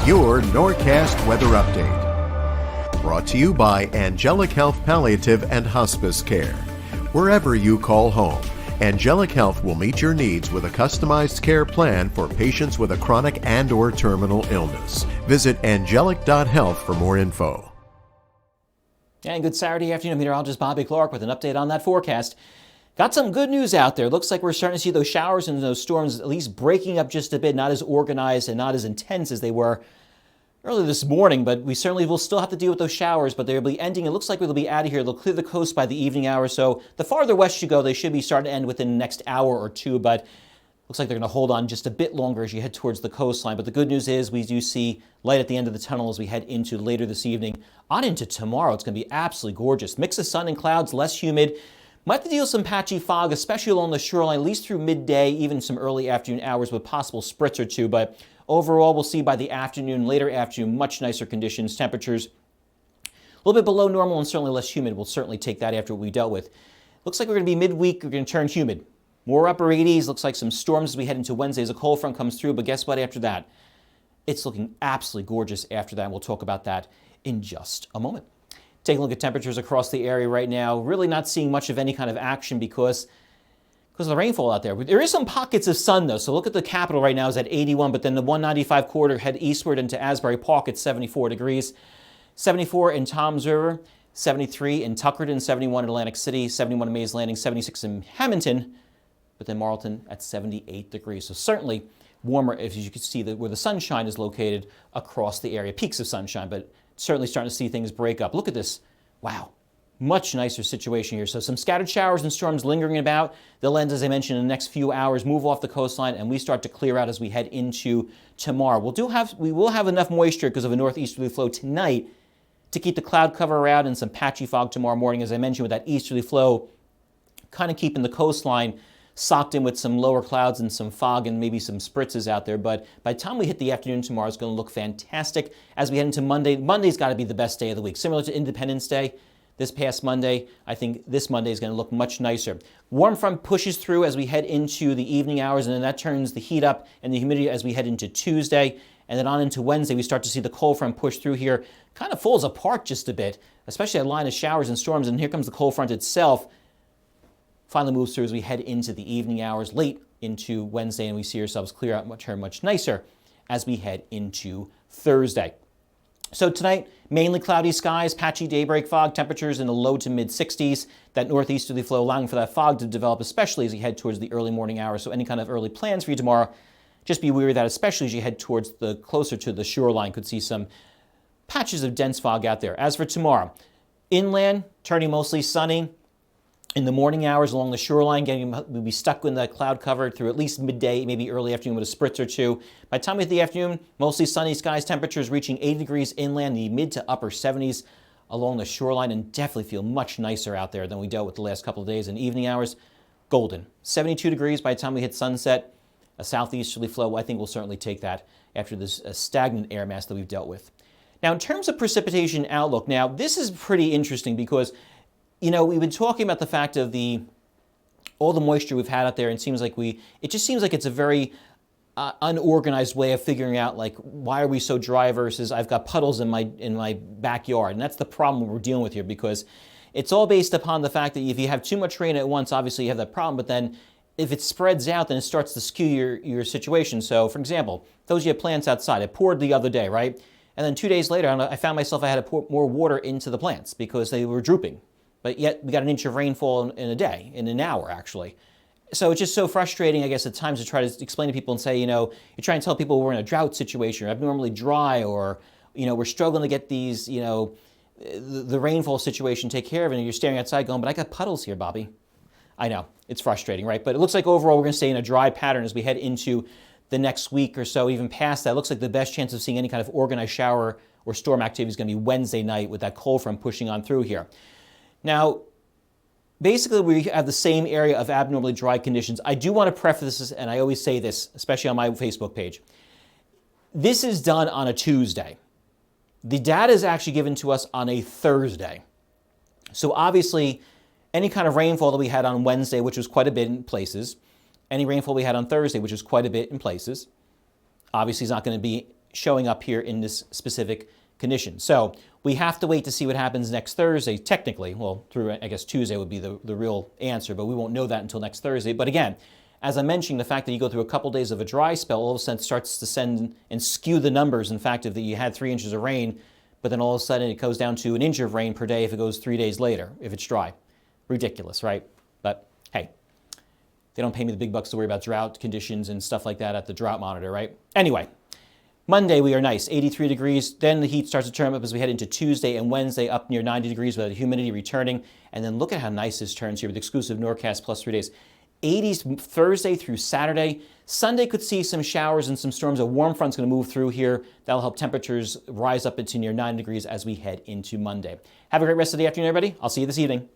your Norcast weather update. Brought to you by Angelic Health Palliative and Hospice Care. Wherever you call home, Angelic Health will meet your needs with a customized care plan for patients with a chronic and/or terminal illness. Visit angelic.health for more info. And good Saturday afternoon, Meteorologist Bobby Klark with an update on that forecast. Got some good news out there. Looks like we're starting to see those showers and those storms at least breaking up just a bit, not as organized and not as intense as they were early this morning, but we certainly will still have to deal with those showers, but they'll be ending. It looks like they'll be out of here. They'll clear the coast by the evening hour, so the farther west you go, they should be starting to end within the next hour or two, but looks like they're going to hold on just a bit longer as you head towards the coastline. But the good news is we do see light at the end of the tunnel as we head into later this evening. On into tomorrow, it's going to be absolutely gorgeous. Mix of sun and clouds, less humid. Might have to deal with some patchy fog, especially along the shoreline, at least through midday, even some early afternoon hours with possible spritz or two. But overall, we'll see by the afternoon, later afternoon, much nicer conditions. Temperatures a little bit below normal and certainly less humid. We'll certainly take that after what we dealt with. Looks like we're going to be midweek. We're going to turn humid. More upper 80s. Looks like some storms as we head into Wednesday as a cold front comes through. But guess what? After that, it's looking absolutely gorgeous after that. And we'll talk about that in just a moment. Taking a look at temperatures across the area right now. Really not seeing much of any kind of action because of the rainfall out there. There is some pockets of sun, though. So look at the Capitol right now is at 81, but then the 195 corridor head eastward into Asbury Park at 74 degrees. 74 in Toms River, 73 in Tuckerton, 71 in Atlantic City, 71 in Mays Landing, 76 in Hamilton, but then Marlton at 78 degrees. So certainly warmer, as you can see, where the sunshine is located across the area. Peaks of sunshine, but certainly starting to see things break up. Look at this. Wow. Much nicer situation here. So some scattered showers and storms lingering about. They'll end, as I mentioned, in the next few hours, move off the coastline, and we start to clear out as we head into tomorrow. We will have enough moisture because of a northeasterly flow tonight to keep the cloud cover out and some patchy fog tomorrow morning, as I mentioned, with that easterly flow kind of keeping the coastline socked in with some lower clouds and some fog and maybe some spritzes out there. But by the time we hit the afternoon tomorrow, it's going to look fantastic. As we head into Monday, Monday's got to be the best day of the week. Similar to Independence Day, this past Monday, I think this Monday is going to look much nicer. Warm front pushes through as we head into the evening hours, and then that turns the heat up and the humidity as we head into Tuesday. And then on into Wednesday, we start to see the cold front push through here. Kind of falls apart just a bit, especially that line of showers and storms. And here comes the cold front itself. Finally moves through as we head into the evening hours, late into Wednesday, and we see ourselves clear out much nicer as we head into Thursday. So tonight, mainly cloudy skies, patchy daybreak fog, temperatures in the low to mid 60s. That northeasterly flow allowing for that fog to develop, especially as you head towards the early morning hours. So any kind of early plans for you tomorrow, just be wary of that, especially as you head towards the closer to the shoreline, could see some patches of dense fog out there. As for tomorrow, inland, turning mostly sunny. In the morning hours along the shoreline, we'll be stuck in that cloud cover through at least midday, maybe early afternoon with a spritz or two. By the time we hit the afternoon, mostly sunny skies, temperatures reaching 80 degrees inland, the mid to upper 70s along the shoreline, and definitely feel much nicer out there than we dealt with the last couple of days. In evening hours, golden. 72 degrees by the time we hit sunset. A southeasterly flow, I think we'll certainly take that after this stagnant air mass that we've dealt with. Now, in terms of precipitation outlook, now this is pretty interesting because you know, we've been talking about the fact of all the moisture we've had out there, and it just seems like it's a very unorganized way of figuring out, like, why are we so dry versus I've got puddles in my backyard. And that's the problem we're dealing with here, because it's all based upon the fact that if you have too much rain at once, obviously you have that problem, but then if it spreads out, then it starts to skew your situation. So, for example, those of you have plants outside, it poured the other day, right? And then 2 days later, I found myself I had to pour more water into the plants because they were drooping. But yet we got an inch of rainfall in a day, in an hour actually. So it's just so frustrating, I guess, at times to try to explain to people and say, you know, you're trying to tell people we're in a drought situation or abnormally dry, or, you know, we're struggling to get these, you know, the rainfall situation take care of it, and you're staring outside going, but I got puddles here, Bobby. I know, it's frustrating, right? But it looks like overall we're going to stay in a dry pattern as we head into the next week or so, even past that. It looks like the best chance of seeing any kind of organized shower or storm activity is going to be Wednesday night with that cold front pushing on through here. Now, basically, we have the same area of abnormally dry conditions. I do want to preface this, and I always say this, especially on my Facebook page. This is done on a Tuesday. The data is actually given to us on a Thursday. So obviously, any kind of rainfall that we had on Wednesday, which was quite a bit in places, any rainfall we had on Thursday, which was quite a bit in places, obviously is not going to be showing up here in this specific condition. So we have to wait to see what happens next Thursday, technically. Well, through, I guess, Tuesday would be the real answer, but we won't know that until next Thursday. But again, as I mentioned, the fact that you go through a couple days of a dry spell all of a sudden starts to send and skew the numbers. In fact, if you had 3 inches of rain, but then all of a sudden it goes down to an inch of rain per day if it goes 3 days later, if it's dry. Ridiculous, right? But hey, they don't pay me the big bucks to worry about drought conditions and stuff like that at the drought monitor, right? Anyway, Monday we are nice, 83 degrees. Then the heat starts to turn up as we head into Tuesday and Wednesday, up near 90 degrees with the humidity returning. And then look at how nice this turns here with exclusive Norcast plus 3 days. 80s Thursday through Saturday. Sunday could see some showers and some storms. A warm front's going to move through here. That'll help temperatures rise up into near 9 degrees as we head into Monday. Have a great rest of the afternoon, everybody. I'll see you this evening.